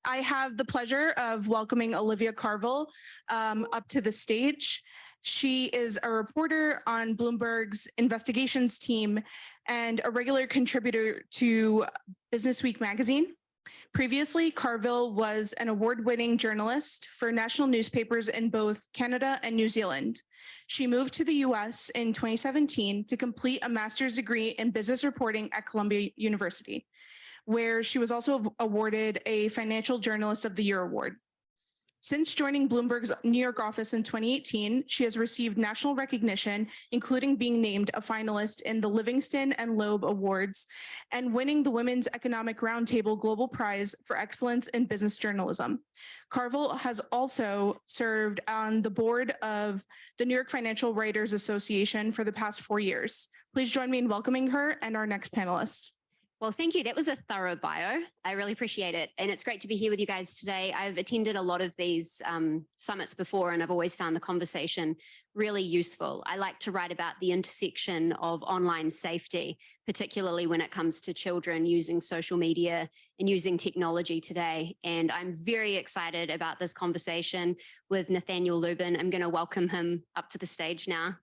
I have the pleasure of welcoming Olivia Carville up to the stage. She is a reporter on Bloomberg's investigations team and a regular contributor to Business Week magazine. Previously, Carville was an award-winning journalist for national newspapers in both Canada and New Zealand. She moved to the US in 2017 to complete a master's degree in business reporting at Columbia University, where she was also awarded a Financial Journalist of the Year award. Since joining Bloomberg's New York office in 2018, she has received national recognition, including being named a finalist in the Livingston and Loeb Awards and winning the Women's Economic Roundtable Global Prize for Excellence in Business Journalism. Carville has also served on the board of the New York Financial Writers Association for the past 4 years. Please join me in welcoming her and our next panelist. Well, thank you. That was a thorough bio. I really appreciate it. And it's great to be here with you guys today. I've attended a lot of these summits before, and I've always found the conversation really useful. I like to write about the intersection of online safety, particularly when it comes to children using social media and using technology today. And I'm very excited about this conversation with Nathaniel Lubin. I'm going to welcome him up to the stage now.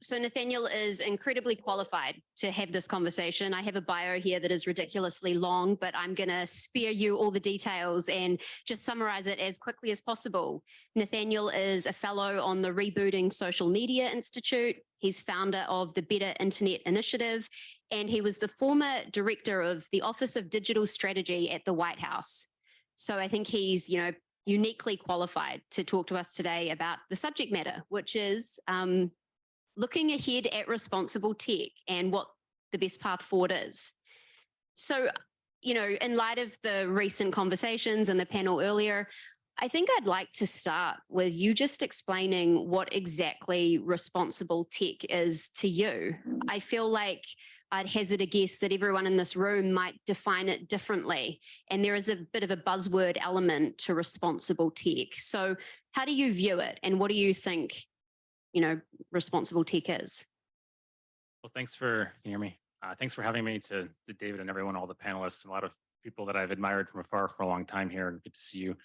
So Nathaniel is incredibly qualified to have this conversation. I have a bio here that is ridiculously long, but I'm going to spare you all the details and just summarize it as quickly as possible. Nathaniel is a fellow on the Rebooting Social Media Institute. He's founder of the Better Internet Initiative, and he was the former director of the Office of Digital Strategy at the White House. So I think he's, uniquely qualified to talk to us today about the subject matter, which is looking ahead at responsible tech and what the best path forward is. So, in light of the recent conversations and the panel earlier, I think I'd like to start with you just explaining what exactly responsible tech is to you. I feel like I'd hazard a guess that everyone in this room might define it differently. And there is a bit of a buzzword element to responsible tech. So how do you view it? And what do you think responsible tech is? Well, thanks for, can you hear me? Thanks for having me to David and everyone, all the panelists, a lot of people that I've admired from afar for a long time here, and good to see you.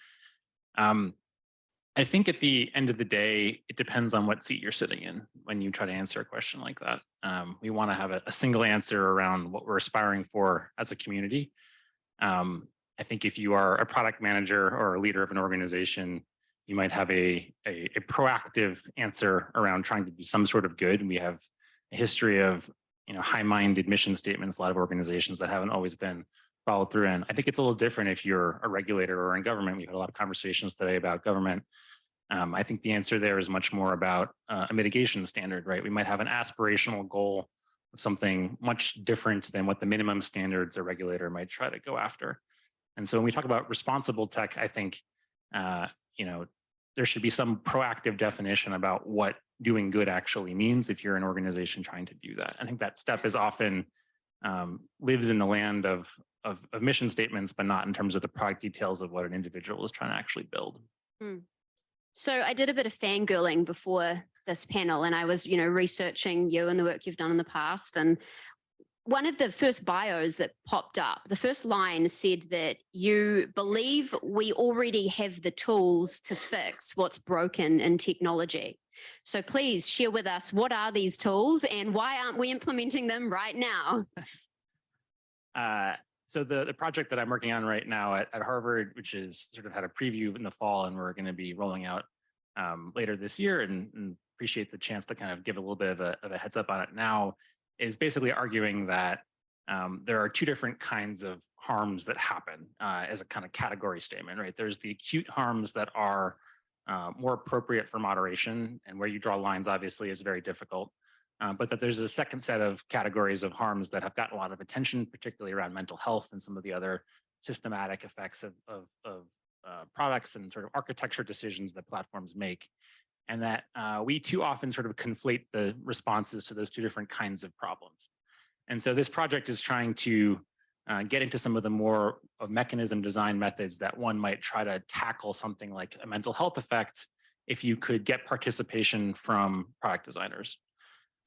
I think at the end of the day, it depends on what seat you're sitting in when you try to answer a question like that. We want to have a single answer around what we're aspiring for as a community. I think if you are a product manager or a leader of an organization, you might have a proactive answer around trying to do some sort of good. And we have a history of high-minded mission statements, a lot of organizations that haven't always been followed through in. I think it's a little different if you're a regulator or in government. We've had a lot of conversations today about government. I think the answer there is much more about a mitigation standard, right? We might have an aspirational goal of something much different than what the minimum standards a regulator might try to go after. And so when we talk about responsible tech, I think there should be some proactive definition about what doing good actually means if you're an organization trying to do that. I think that step is often lives in the land of mission statements, but not in terms of the product details of what an individual is trying to actually build. So I did a bit of fangirling before this panel, and I was, researching you and the work you've done in the past. And one of the first bios that popped up, the first line said that you believe we already have the tools to fix what's broken in technology. So please share with us, what are these tools and why aren't we implementing them right now? So the project that I'm working on right now at Harvard, which is sort of had a preview in the fall, and we're going to be rolling out later this year, and appreciate the chance to kind of give a little bit of a heads up on it now, is basically arguing that there are two different kinds of harms that happen as a kind of category statement, right? There's the acute harms that are more appropriate for moderation, and where you draw lines obviously is very difficult. But that there's a second set of categories of harms that have gotten a lot of attention, particularly around mental health and some of the other systematic effects of products and sort of architecture decisions that platforms make. And that we too often sort of conflate the responses to those two different kinds of problems. And so this project is trying to get into some of the more mechanism design methods that one might try to tackle something like a mental health effect if you could get participation from product designers.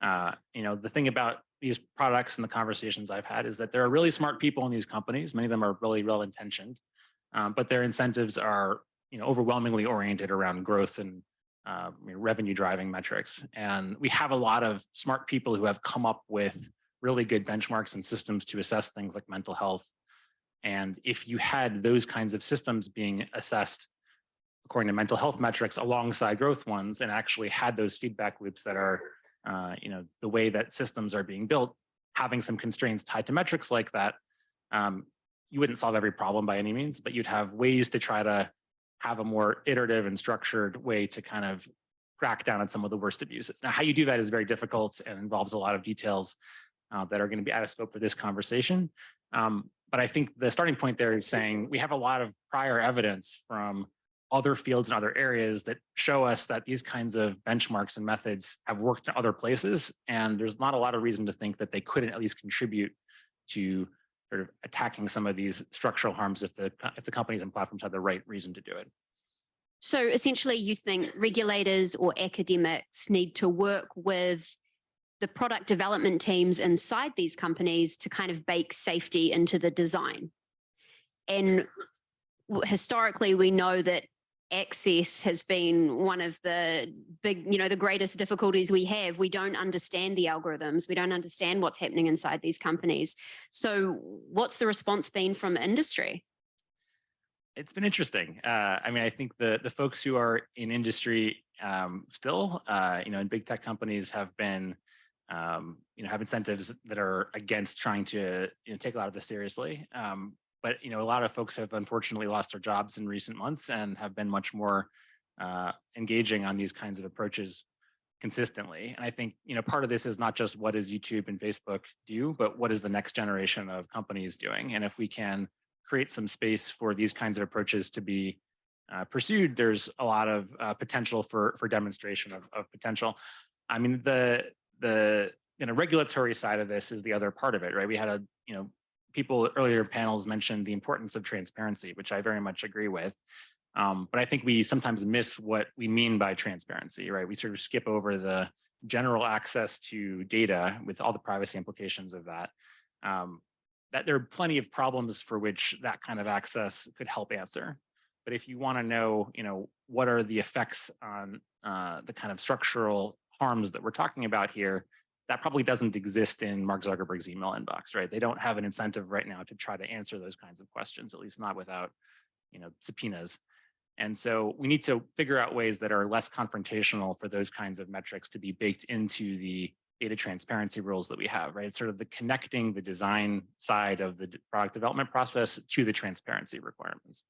The thing about these products and the conversations I've had is that there are really smart people in these companies. Many of them are really well-intentioned, but their incentives are overwhelmingly oriented around growth and revenue driving metrics. And we have a lot of smart people who have come up with really good benchmarks and systems to assess things like mental health. And if you had those kinds of systems being assessed according to mental health metrics alongside growth ones, and actually had those feedback loops that are, the way that systems are being built, having some constraints tied to metrics like that, you wouldn't solve every problem by any means, but you'd have ways to try to have a more iterative and structured way to kind of crack down on some of the worst abuses. Now, how you do that is very difficult and involves a lot of details that are going to be out of scope for this conversation. But I think the starting point there is saying we have a lot of prior evidence from other fields and other areas that show us that these kinds of benchmarks and methods have worked in other places. And there's not a lot of reason to think that they couldn't at least contribute to sort of attacking some of these structural harms if the companies and platforms have the right reason to do it. So essentially, you think regulators or academics need to work with the product development teams inside these companies to kind of bake safety into the design. And historically, we know that access has been one of the big, the greatest difficulties we have. We don't understand the algorithms. We don't understand what's happening inside these companies. So what's the response been from industry? It's been interesting. I think the folks who are in industry still, in big tech companies have been, have incentives that are against trying to take a lot of this seriously. But a lot of folks have unfortunately lost their jobs in recent months and have been much more engaging on these kinds of approaches consistently. And I think part of this is not just what does YouTube and Facebook do, but what is the next generation of companies doing? And if we can create some space for these kinds of approaches to be pursued, there's a lot of potential for demonstration of potential. I mean, the regulatory side of this is the other part of it, right? We had people earlier panels mentioned the importance of transparency, which I very much agree with. But I think we sometimes miss what we mean by transparency, right? We sort of skip over the general access to data with all the privacy implications of that. That there are plenty of problems for which that kind of access could help answer. But if you want to know, what are the effects on the kind of structural harms that we're talking about here, that probably doesn't exist in Mark Zuckerberg's email inbox, right? They don't have an incentive right now to try to answer those kinds of questions, at least not without, subpoenas. And so we need to figure out ways that are less confrontational for those kinds of metrics to be baked into the data transparency rules that we have, right? It's sort of the connecting the design side of the product development process to the transparency requirements.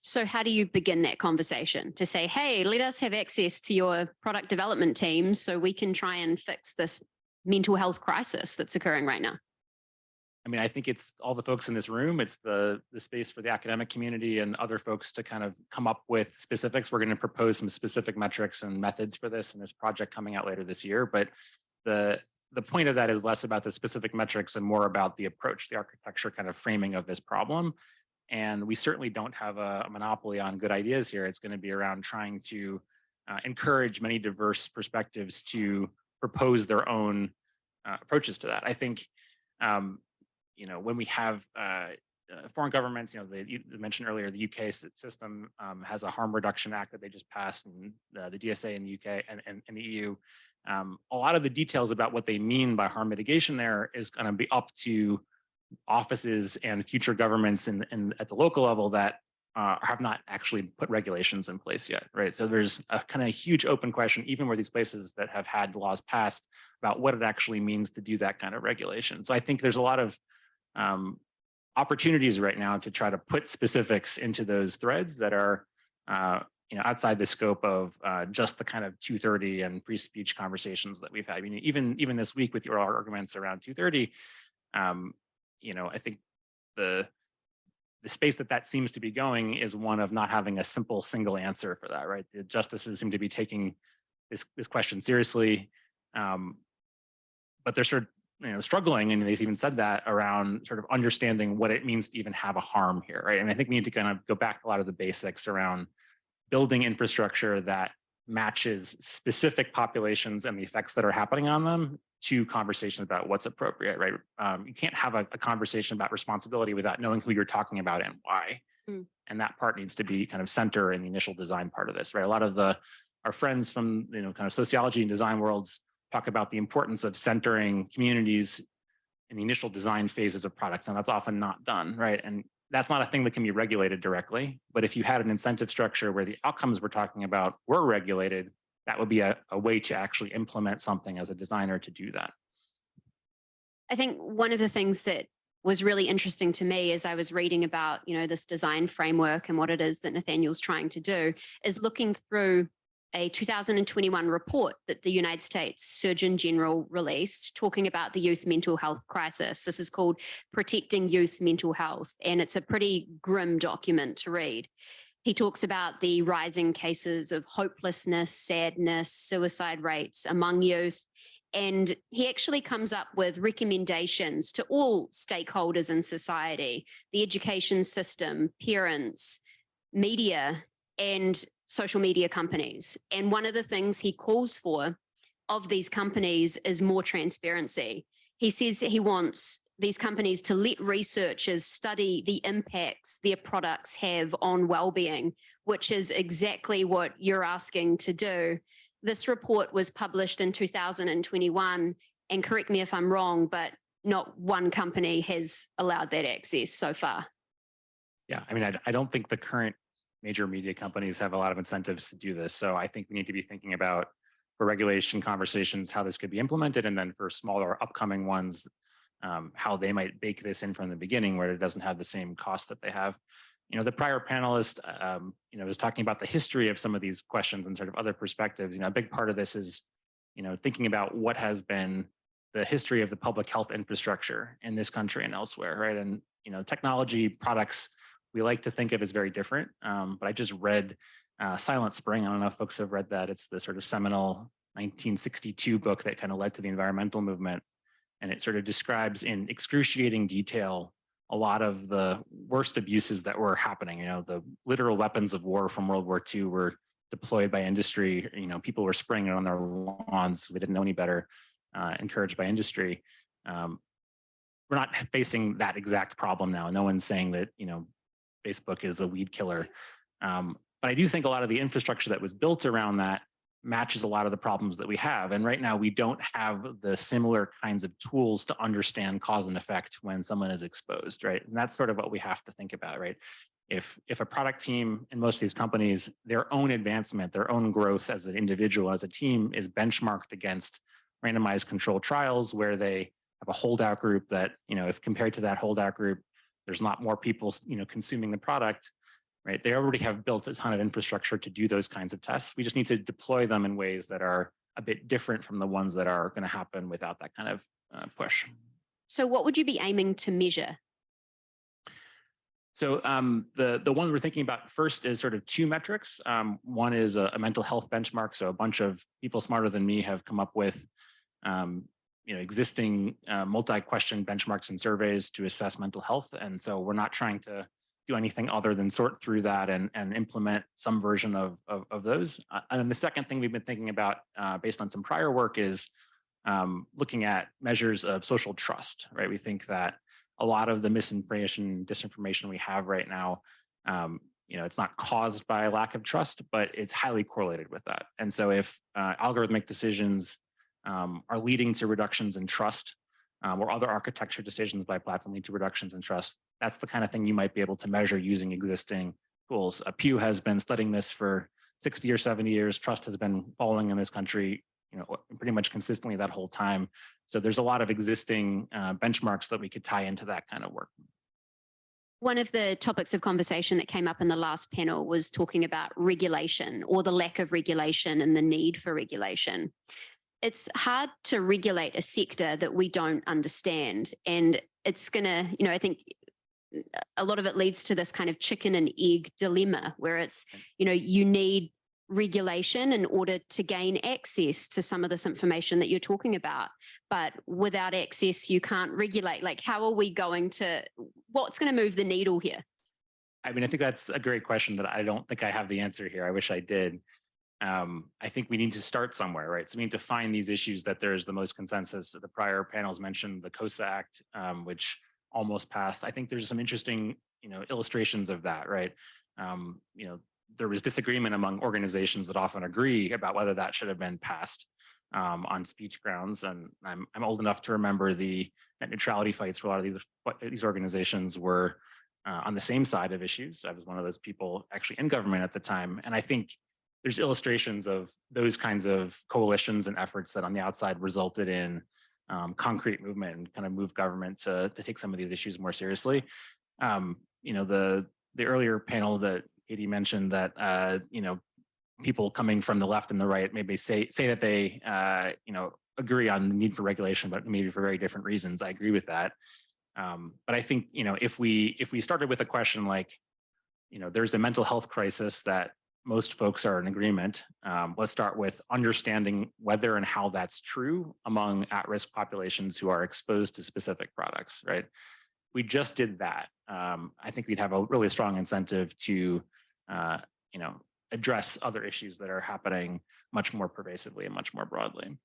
So how do you begin that conversation to say, hey, let us have access to your product development team so we can try and fix this mental health crisis that's occurring right now? I mean, I think it's all the folks in this room. It's the space for the academic community and other folks to kind of come up with specifics. We're going to propose some specific metrics and methods for this in this project coming out later this year. But the point of that is less about the specific metrics and more about the approach, the architecture kind of framing of this problem. And we certainly don't have a monopoly on good ideas here. It's going to be around trying to encourage many diverse perspectives to propose their own approaches to that. I think, when we have foreign governments, you mentioned earlier, the UK system has a harm reduction act that they just passed, and the DSA in the UK and the EU. A lot of the details about what they mean by harm mitigation there is going to be up to offices and future governments at the local level that have not actually put regulations in place yet, right? So there's a kind of huge open question, even where these places that have had laws passed, about what it actually means to do that kind of regulation. So I think there's a lot of opportunities right now to try to put specifics into those threads that are outside the scope of just the kind of 230 and free speech conversations that we've had. I mean, even this week with your arguments around 230, I think the space that seems to be going is one of not having a simple single answer for that, right? The justices seem to be taking this question seriously, but they're sort of struggling, and they've even said that, around sort of understanding what it means to even have a harm here, right? And I think we need to kind of go back to a lot of the basics around building infrastructure that matches specific populations and the effects that are happening on them to conversations about what's appropriate, right? You can't have a conversation about responsibility without knowing who you're talking about and why. And that part needs to be kind of center in the initial design part of this, right? A lot of our friends from, kind of sociology and design worlds talk about the importance of centering communities in the initial design phases of products, and that's often not done, right? And that's not a thing that can be regulated directly, but if you had an incentive structure where the outcomes we're talking about were regulated, that would be a way to actually implement something as a designer to do that. I think one of the things that was really interesting to me as I was reading about, this design framework and what it is that Nathaniel's trying to do is looking through a 2021 report that the United States Surgeon General released talking about the youth mental health crisis. This is called Protecting Youth Mental Health, and it's a pretty grim document to read. He talks about the rising cases of hopelessness, sadness, suicide rates among youth. And he actually comes up with recommendations to all stakeholders in society, the education system, parents, media, and social media companies. And one of the things he calls for of these companies is more transparency. He says that he wants these companies to let researchers study the impacts their products have on well-being, which is exactly what you're asking to do. This report was published in 2021, and correct me if I'm wrong, but not one company has allowed that access so far. Yeah, I mean, I don't think the current major media companies have a lot of incentives to do this. So I think we need to be thinking about, for regulation conversations, how this could be implemented, and then for smaller upcoming ones, how they might bake this in from the beginning where it doesn't have the same cost that they have. The prior panelist, was talking about the history of some of these questions and sort of other perspectives. A big part of this is, thinking about what has been the history of the public health infrastructure in this country and elsewhere, right? And, technology products we like to think of as very different. But I just read Silent Spring. I don't know if folks have read that. It's the sort of seminal 1962 book that kind of led to the environmental movement. And it sort of describes in excruciating detail a lot of the worst abuses that were happening. The literal weapons of war from World War II were deployed by industry. People were spraying it on their lawns because they didn't know any better, encouraged by industry. We're not facing that exact problem now. No one's saying that, Facebook is a weed killer. But I do think a lot of the infrastructure that was built around that matches a lot of the problems that we have. And right now we don't have the similar kinds of tools to understand cause and effect when someone is exposed, right? And that's sort of what we have to think about, right? If a product team in most of these companies, their own advancement, their own growth as an individual, as a team is benchmarked against randomized controlled trials where they have a holdout group that, if compared to that holdout group, there's not more people, consuming the product, right? They already have built a ton of infrastructure to do those kinds of tests. We just need to deploy them in ways that are a bit different from the ones that are going to happen without that kind of push. So what would you be aiming to measure? So the one we're thinking about first is sort of two metrics. One is a mental health benchmark. So a bunch of people smarter than me have come up with existing multi-question benchmarks and surveys to assess mental health. And so we're not trying to do anything other than sort through that and implement some version of those. And then the second thing we've been thinking about based on some prior work is looking at measures of social trust, right? We think that a lot of the misinformation, disinformation we have right now, it's not caused by a lack of trust, but it's highly correlated with that. And so if algorithmic decisions are leading to reductions in trust, or other architecture decisions by platform lead to reductions in trust, that's the kind of thing you might be able to measure using existing tools. Pew has been studying this for 60 or 70 years. Trust has been falling in this country, pretty much consistently that whole time. So there's a lot of existing benchmarks that we could tie into that kind of work. One of the topics of conversation that came up in the last panel was talking about regulation or the lack of regulation and the need for regulation. It's hard to regulate a sector that we don't understand. And it's going to, I think a lot of it leads to this kind of chicken and egg dilemma where it's, you need regulation in order to gain access to some of this information that you're talking about. But without access, you can't regulate. Like, how are we going to, what's going to move the needle here? I mean, I think that's a great question that I don't think I have the answer here. I wish I did. I think we need to start somewhere, right? So we need to find these issues that there's the most consensus. The prior panels mentioned the COSA Act, which almost passed. I think there's some interesting, illustrations of that, right? There was disagreement among organizations that often agree about whether that should have been passed on speech grounds. And I'm old enough to remember the net neutrality fights for a lot of these organizations were on the same side of issues. I was one of those people actually in government at the time. And I think there's illustrations of those kinds of coalitions and efforts that on the outside resulted in concrete movement and kind of moved government to take some of these issues more seriously. The earlier panel that Katie mentioned that, people coming from the left and the right maybe say that they, agree on the need for regulation, but maybe for very different reasons. I agree with that. But I think, if we started with a question like, there's a mental health crisis that most folks are in agreement. Let's start with understanding whether and how that's true among at-risk populations who are exposed to specific products, right? We just did that. I think we'd have a really strong incentive to, address other issues that are happening much more pervasively and much more broadly.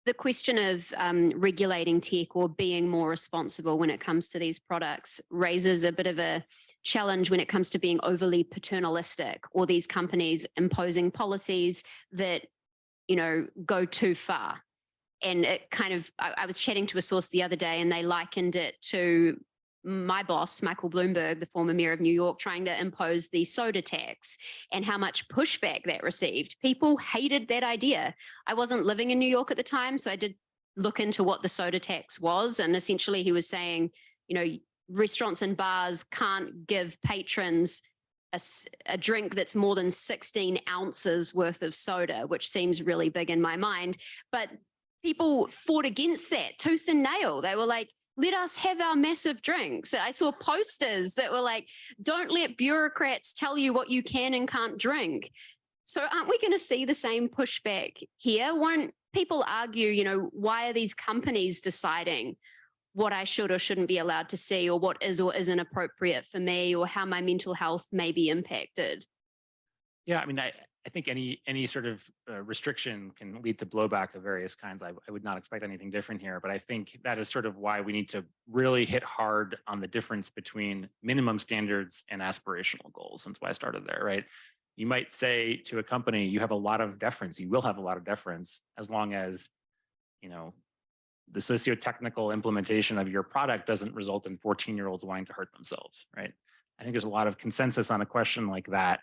The question of regulating tech or being more responsible when it comes to these products raises a bit of a challenge when it comes to being overly paternalistic or these companies imposing policies that, go too far. And it kind of, I was chatting to a source the other day and they likened it to my boss, Michael Bloomberg, the former mayor of New York, trying to impose the soda tax and how much pushback that received. People hated that idea. I wasn't living in New York at the time, so I did look into what the soda tax was. And essentially he was saying, restaurants and bars can't give patrons a drink that's more than 16 ounces worth of soda, which seems really big in my mind. But people fought against that tooth and nail. They were like, let us have our massive drinks. I saw posters that were like, don't let bureaucrats tell you what you can and can't drink. So aren't we going to see the same pushback here? Won't people argue, why are these companies deciding what I should or shouldn't be allowed to see, or what is or isn't appropriate for me, or how my mental health may be impacted? Yeah, I mean, I think any sort of restriction can lead to blowback of various kinds. I would not expect anything different here, but I think that is sort of why we need to really hit hard on the difference between minimum standards and aspirational goals. That's why I started there, right? You might say to a company, you have a lot of deference. You will have a lot of deference as long as, the socio-technical implementation of your product doesn't result in 14-year-olds wanting to hurt themselves, right? I think there's a lot of consensus on a question like that,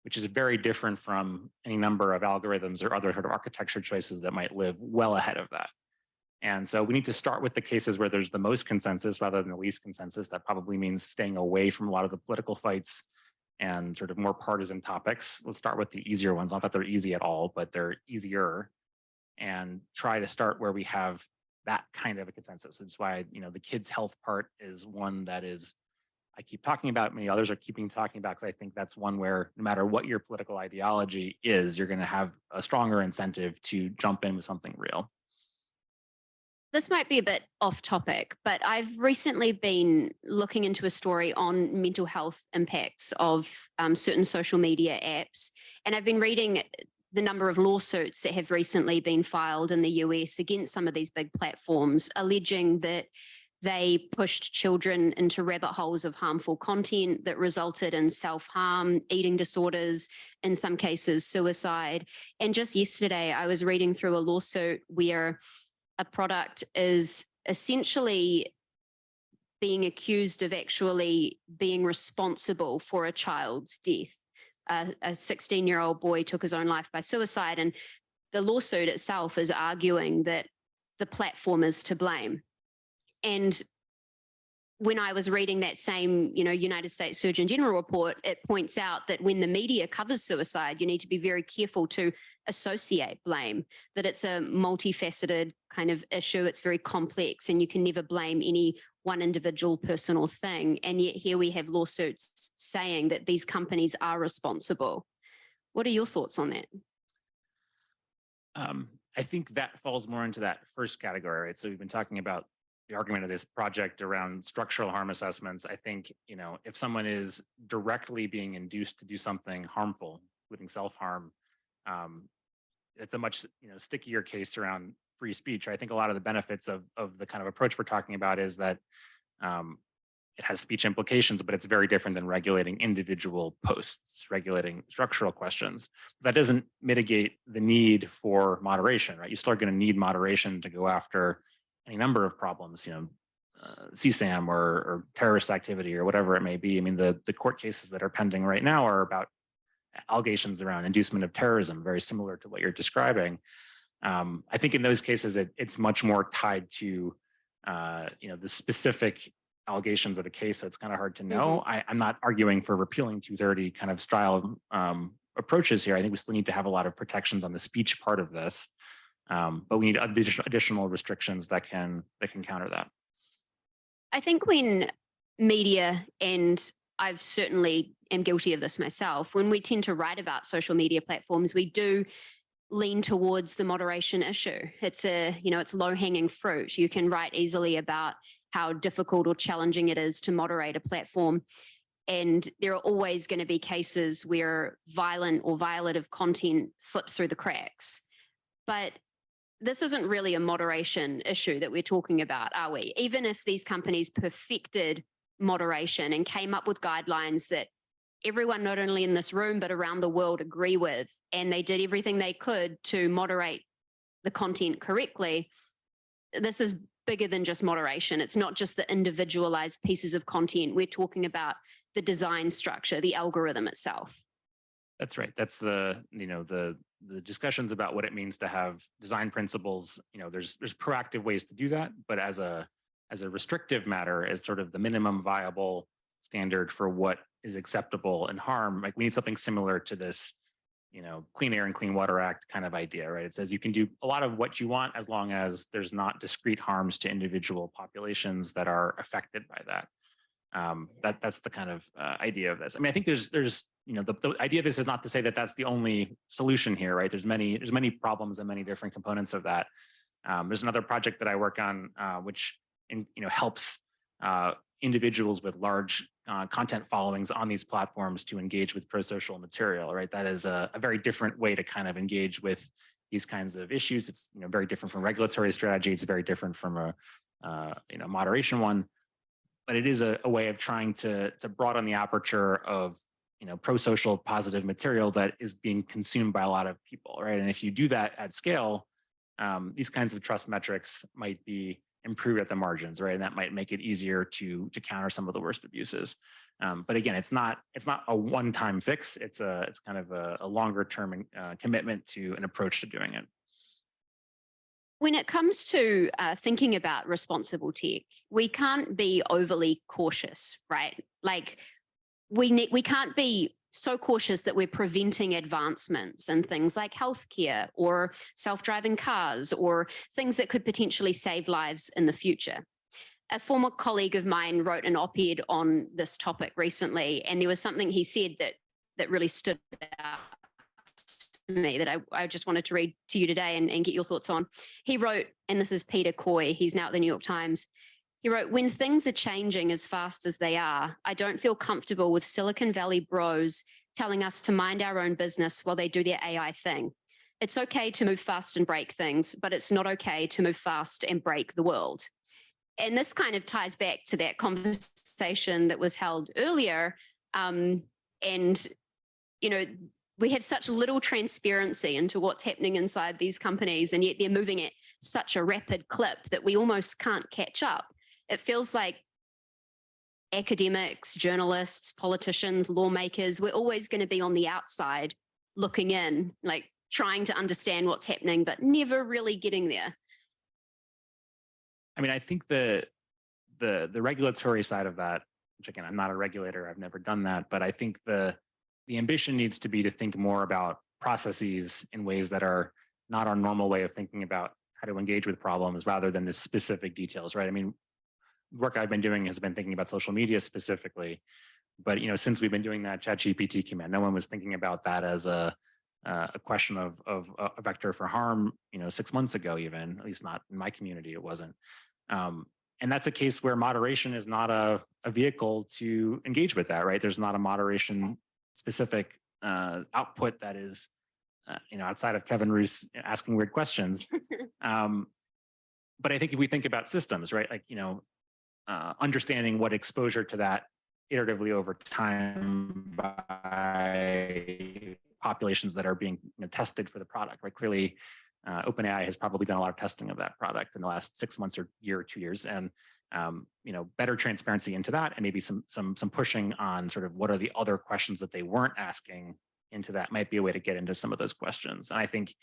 which is very different from any number of algorithms or other sort of architecture choices that might live well ahead of that. And so we need to start with the cases where there's the most consensus rather than the least consensus. That probably means staying away from a lot of the political fights and sort of more partisan topics. Let's start with the easier ones. Not that they're easy at all, but they're easier, and try to start where we have that kind of a consensus. It's why, the kids' health part is one that is, I keep talking about, many others are keeping talking about, because I think that's one where no matter what your political ideology is, you're going to have a stronger incentive to jump in with something real. This might be a bit off topic, but I've recently been looking into a story on mental health impacts of certain social media apps. And I've been reading the number of lawsuits that have recently been filed in the US against some of these big platforms, alleging that they pushed children into rabbit holes of harmful content that resulted in self-harm, eating disorders, in some cases suicide. And just yesterday, I was reading through a lawsuit where a product is essentially being accused of actually being responsible for a child's death. A 16-year-old boy took his own life by suicide, and the lawsuit itself is arguing that the platform is to blame. And when I was reading that same, United States Surgeon General report, it points out that when the media covers suicide, you need to be very careful to associate blame, that it's a multifaceted kind of issue. It's very complex, and you can never blame any one individual person or thing. And yet here we have lawsuits saying that these companies are responsible. What are your thoughts on that? I think that falls more into that first category, right? So we've been talking about the argument of this project around structural harm assessments. I think, if someone is directly being induced to do something harmful, including self-harm, it's a much, stickier case around free speech. I think a lot of the benefits of the kind of approach we're talking about is that it has speech implications, but it's very different than regulating individual posts, regulating structural questions. That doesn't mitigate the need for moderation, right? You're still going to need moderation to go after any number of problems, CSAM or terrorist activity or whatever it may be. I mean, the court cases that are pending right now are about allegations around inducement of terrorism, very similar to what you're describing. I think in those cases, it's much more tied to, the specific allegations of a case, so it's kind of hard to know. I'm not arguing for repealing 230 kind of style approaches here. I think we still need to have a lot of protections on the speech part of this, but we need additional restrictions that can counter that. I think when media, and I've certainly am guilty of this myself, when we tend to write about social media platforms, we do lean towards the moderation issue. It's it's low-hanging fruit. You can write easily about how difficult or challenging it is to moderate a platform. And there are always going to be cases where violent or violative content slips through the cracks. But this isn't really a moderation issue that we're talking about, are we? Even if these companies perfected moderation and came up with guidelines that everyone, not only in this room, but around the world agree with, and they did everything they could to moderate the content correctly, this is bigger than just moderation. It's not just the individualized pieces of content. We're talking about the design structure, the algorithm itself. That's right. That's the discussions about what it means to have design principles. There's proactive ways to do that, but as a restrictive matter, as sort of the minimum viable standard for what is acceptable and harm, like we need something similar to this, Clean Air and Clean Water Act kind of idea, right? It says you can do a lot of what you want as long as there's not discrete harms to individual populations that are affected by that. That's the kind of idea of this. I mean, I think there's the idea of this is not to say that that's the only solution here, right? There's many problems and many different components of that. There's another project that I work on, which helps individuals with large content followings on these platforms to engage with pro-social material, right? That is a very different way to kind of engage with these kinds of issues. It's very different from regulatory strategy. It's very different from a moderation one, but it is a way of trying to broaden the aperture of pro-social positive material that is being consumed by a lot of people, right? And if you do that at scale, these kinds of trust metrics might be improved at the margins, right? And that might make it easier to counter some of the worst abuses. But again, it's not a one-time fix. It's kind of a longer term commitment to an approach to doing it. When it comes to thinking about responsible tech, we can't be overly cautious, right? Like we can't be so cautious that we're preventing advancements in things like healthcare or self-driving cars or things that could potentially save lives in the future. A former colleague of mine wrote an op-ed on this topic recently, and there was something he said that really stood out to me that I just wanted to read to you today and get your thoughts on. He wrote, and this is Peter Coy, he's now at the New York Times. He wrote, "When things are changing as fast as they are, I don't feel comfortable with Silicon Valley bros telling us to mind our own business while they do their AI thing. It's okay to move fast and break things, but it's not okay to move fast and break the world." And this kind of ties back to that conversation that was held earlier. We have such little transparency into what's happening inside these companies, and yet they're moving at such a rapid clip that we almost can't catch up. It feels like academics, journalists, politicians, lawmakers, we're always going to be on the outside looking in, like trying to understand what's happening, but never really getting there. I mean, I think the regulatory side of that, which again, I'm not a regulator, I've never done that, but I think the ambition needs to be to think more about processes in ways that are not our normal way of thinking about how to engage with problems rather than the specific details, right? I mean, work I've been doing has been thinking about social media specifically, but since we've been doing that ChatGPT command, no one was thinking about that as a question of a vector for harm, 6 months ago, even, at least not in my community, it wasn't. And that's a case where moderation is not a vehicle to engage with that, right? There's not a moderation specific output that is, outside of Kevin Roos asking weird questions. But I think if we think about systems, right, like, understanding what exposure to that iteratively over time by populations that are being tested for the product, right? Clearly, OpenAI has probably done a lot of testing of that product in the last 6 months or year or 2 years, and better transparency into that, and maybe some pushing on sort of what are the other questions that they weren't asking into that might be a way to get into some of those questions. And I think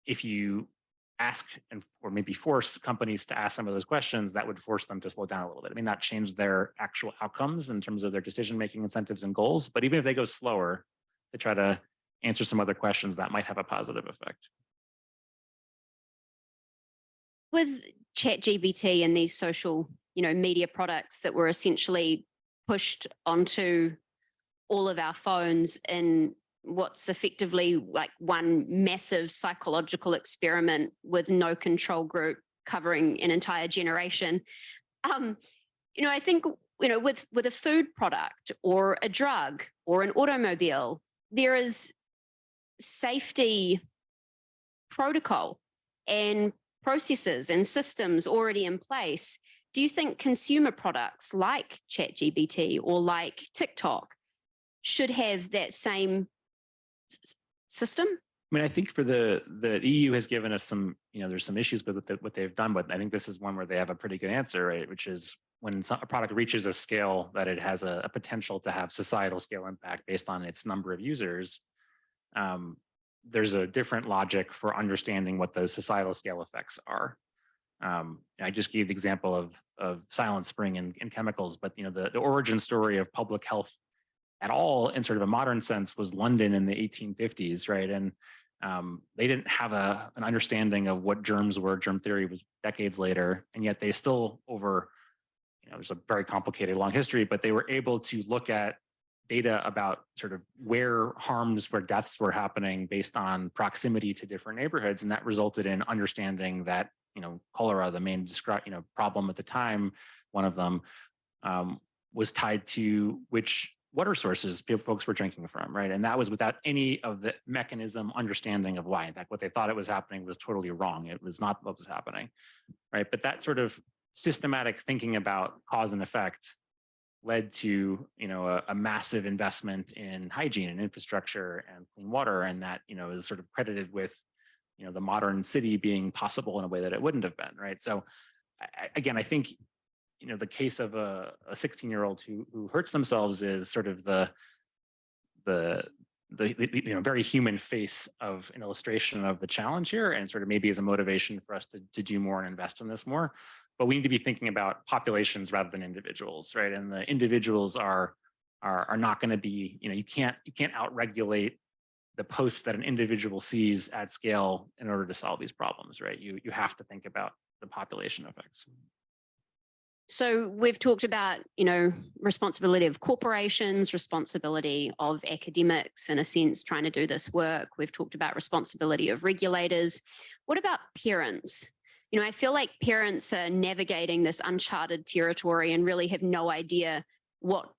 if you ask or maybe force companies to ask some of those questions, that would force them to slow down a little bit. I mean, not change their actual outcomes in terms of their decision-making incentives and goals, but even if they go slower to try to answer some other questions, that might have a positive effect. With ChatGPT and these social, media products that were essentially pushed onto all of our phones in what's effectively like one massive psychological experiment with no control group covering an entire generation. I think, with a food product or a drug or an automobile, there is safety protocol and processes and systems already in place. Do you think consumer products like ChatGPT or like TikTok should have that same system? I mean, I think for the EU has given us some, there's some issues with what they've done, but I think this is one where they have a pretty good answer, right? Which is when a product reaches a scale that it has a potential to have societal scale impact based on its number of users, there's a different logic for understanding what those societal scale effects are. I just gave the example of Silent Spring and chemicals, but the origin story of public health at all in sort of a modern sense was London in the 1850s, right? And they didn't have an understanding of what germs were. Germ theory was decades later, and yet they still there's a very complicated long history, but they were able to look at data about sort of where deaths were happening based on proximity to different neighborhoods, and that resulted in understanding that cholera, the main problem at the time, one of them was tied to which water sources folks were drinking from, right? And that was without any of the mechanism understanding of why. In fact, what they thought it was happening was totally wrong. It was not what was happening, right? But that sort of systematic thinking about cause and effect led to a massive investment in hygiene and infrastructure and clean water, and that is sort of credited with the modern city being possible in a way that it wouldn't have been, right? So again, I think the case of a 16-year-old who hurts themselves is sort of the very human face of an illustration of the challenge here, and sort of maybe as a motivation for us to do more and invest in this more. But we need to be thinking about populations rather than individuals, right? And the individuals are not going to be, you can't outregulate the posts that an individual sees at scale in order to solve these problems, right? You have to think about the population effects. So we've talked about, responsibility of corporations, responsibility of academics, in a sense, trying to do this work. We've talked about responsibility of regulators. What about parents? I feel like parents are navigating this uncharted territory and really have no idea what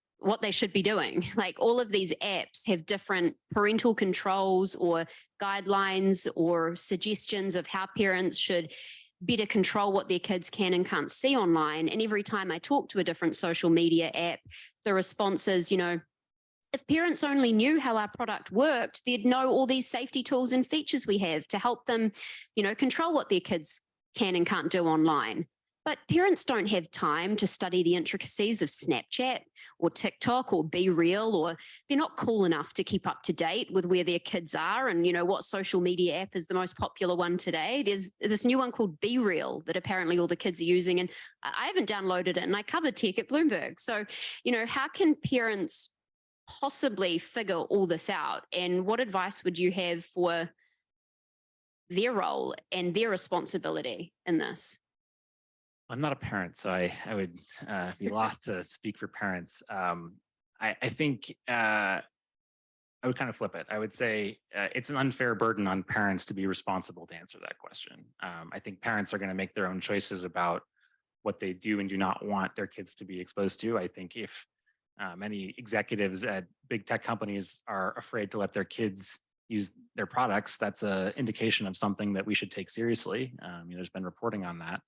they should be doing. Like, all of these apps have different parental controls or guidelines or suggestions of how parents should better control what their kids can and can't see online. And every time I talk to a different social media app, the response is, if parents only knew how our product worked, they'd know all these safety tools and features we have to help them, control what their kids can and can't do online. But parents don't have time to study the intricacies of Snapchat or TikTok or Be Real, or they're not cool enough to keep up to date with where their kids are and, what social media app is the most popular one today. There's this new one called Be Real that apparently all the kids are using, and I haven't downloaded it, and I cover tech at Bloomberg. So, how can parents possibly figure all this out? And what advice would you have for their role and their responsibility in this? I'm not a parent, so I would be loath to speak for parents. I think I would kind of flip it. I would say it's an unfair burden on parents to be responsible to answer that question. I think parents are going to make their own choices about what they do and do not want their kids to be exposed to. I think if many executives at big tech companies are afraid to let their kids use their products, that's an indication of something that we should take seriously. There's been reporting on that.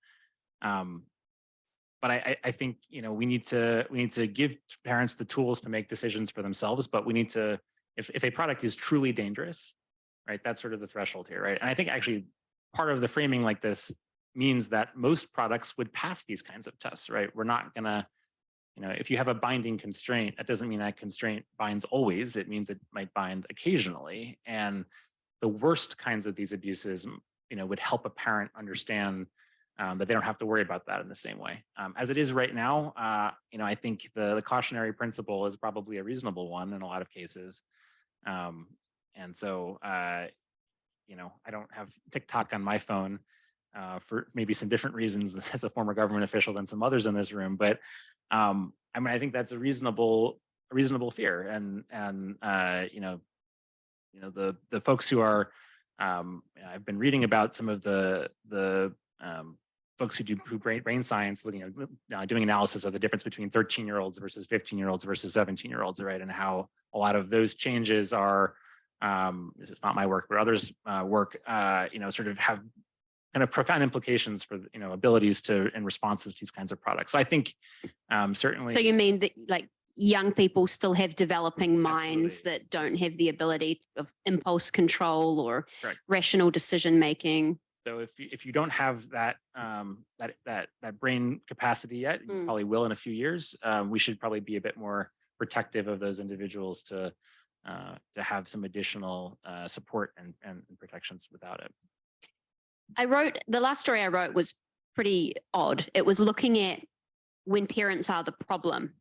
But I think, we need to give parents the tools to make decisions for themselves, but we need to, if a product is truly dangerous, right, that's sort of the threshold here, right? And I think actually part of the framing like this means that most products would pass these kinds of tests, right? We're not gonna, if you have a binding constraint, that doesn't mean that constraint binds always. It means it might bind occasionally. And the worst kinds of these abuses, would help a parent understand that they don't have to worry about that in the same way. As it is right now, I think the cautionary principle is probably a reasonable one in a lot of cases. And so, I don't have TikTok on my phone for maybe some different reasons as a former government official than some others in this room. But I think that's a reasonable fear. And the folks who are, I've been reading about some of the folks who do brain science, doing analysis of the difference between 13-year-olds versus 15-year-olds versus 17-year-olds, right? And how a lot of those changes are, this is not my work, but others' work, sort of have kind of profound implications for, abilities to and responses to these kinds of products. So I think certainly. So you mean that like young people still have developing minds Absolutely. that don't have the ability of impulse control or Correct. rational decision making? So if you don't have that that brain capacity yet, you probably will in a few years. We should probably be a bit more protective of those individuals to have some additional support and protections without it. The last story I wrote was pretty odd. It was looking at when parents are the problem.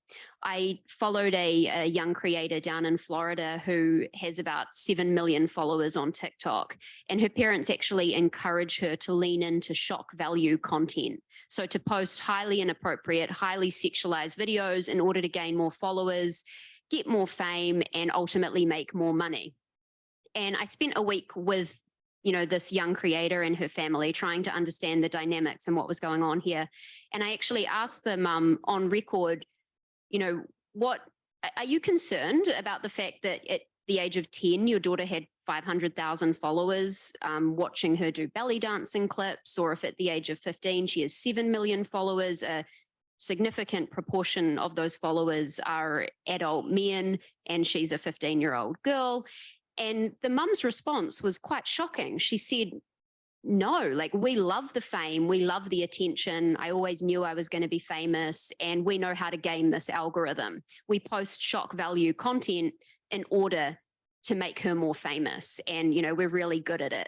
I followed a young creator down in Florida who has about 7 million followers on TikTok, and her parents actually encourage her to lean into shock value content. So to post highly inappropriate, highly sexualized videos in order to gain more followers, get more fame, and ultimately make more money. And I spent a week with this young creator and her family trying to understand the dynamics and what was going on here. And I actually asked the mum on record, what are you concerned about the fact that at the age of 10, your daughter had 500,000 followers watching her do belly dancing clips, or if at the age of 15, she has 7 million followers, a significant proportion of those followers are adult men, and she's a 15-year-old girl. And the mum's response was quite shocking. She said, no, we love the fame. We love the attention. I always knew I was going to be famous, and we know how to game this algorithm. We post shock value content in order to make her more famous. And, we're really good at it.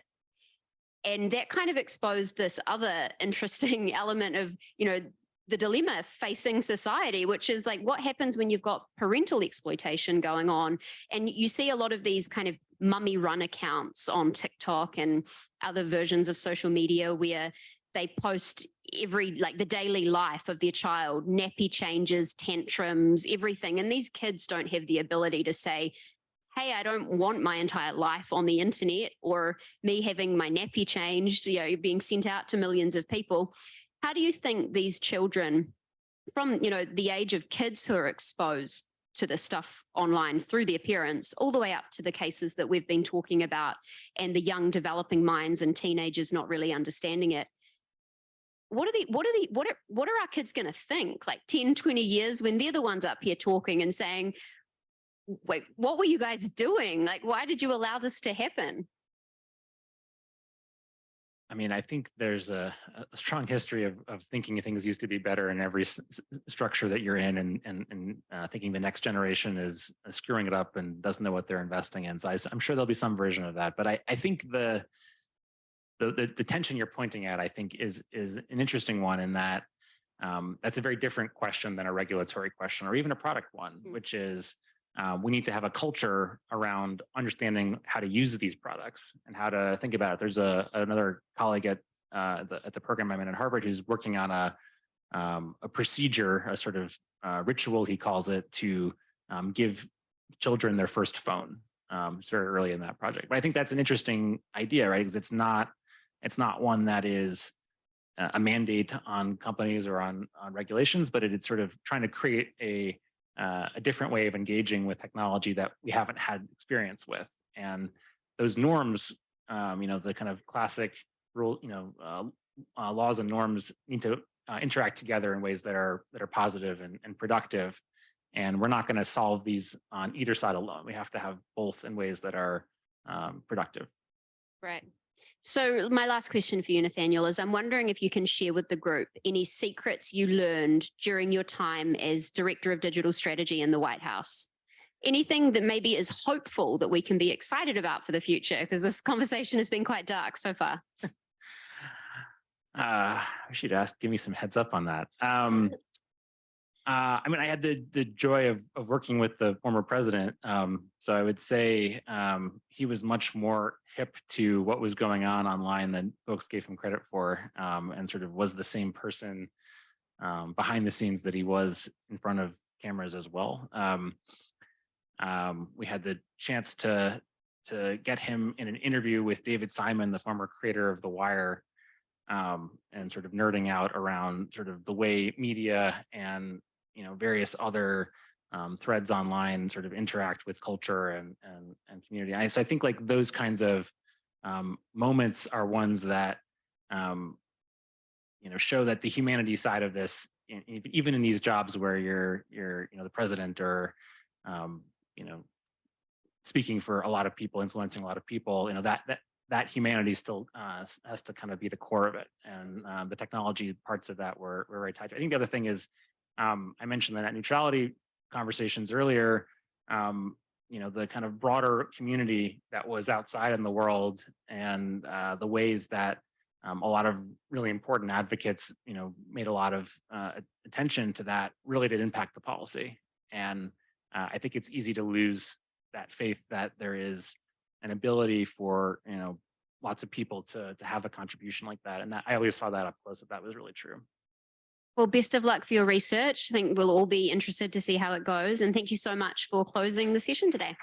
And that kind of exposed this other interesting element of, the dilemma facing society, which is what happens when you've got parental exploitation going on. And you see a lot of these kind of mummy run accounts on TikTok and other versions of social media where they post the daily life of their child, nappy changes, tantrums, everything. And these kids don't have the ability to say, hey, I don't want my entire life on the internet, or me having my nappy changed, being sent out to millions of people. How do you think these children from, the age of kids who are exposed to this stuff online through their parents, all the way up to the cases that we've been talking about and the young developing minds and teenagers not really understanding it, what are our kids going to think 10, 20 years when they're the ones up here talking and saying, wait, what were you guys doing? Why did you allow this to happen? I think there's a strong history of thinking things used to be better in every structure that you're in, and thinking the next generation is screwing it up and doesn't know what they're investing in. So I'm sure there'll be some version of that. But I think the tension you're pointing at, I think, is an interesting one in that that's a very different question than a regulatory question or even a product one, which is we need to have a culture around understanding how to use these products and how to think about it. There's another colleague at the program I'm in at Harvard who's working on a procedure, a sort of ritual, he calls it, to give children their first phone sort of early in that project. But I think that's an interesting idea, right? Because it's not one that is a mandate on companies or on regulations, but it's sort of trying to create a different way of engaging with technology that we haven't had experience with. And those norms, the kind of classic rule, laws and norms need to interact together in ways that are positive and productive. And we're not going to solve these on either side alone. We have to have both in ways that are productive. Right. So my last question for you, Nathaniel, is I'm wondering if you can share with the group any secrets you learned during your time as Director of Digital Strategy in the White House. Anything that maybe is hopeful that we can be excited about for the future, because this conversation has been quite dark so far. I should give me some heads up on that. I had the joy of working with the former president. So I would say he was much more hip to what was going on online than folks gave him credit for, and sort of was the same person behind the scenes that he was in front of cameras as well. We had the chance to get him in an interview with David Simon, the former creator of The Wire, and sort of nerding out around sort of the way media and various other threads online sort of interact with culture and community. And so I think like those kinds of moments are ones that show that the humanities side of this, even in these jobs where you're the president or speaking for a lot of people, influencing a lot of people, that humanity still has to kind of be the core of it, and the technology parts of that were very tied to. I think the other thing is, I mentioned the net neutrality conversations earlier. The kind of broader community that was outside in the world, and the ways that a lot of really important advocates, made a lot of attention to that, really did impact the policy. And I think it's easy to lose that faith that there is an ability for lots of people to have a contribution like that. And that I always saw that up close, that was really true. Well, best of luck for your research. I think we'll all be interested to see how it goes. And thank you so much for closing the session today.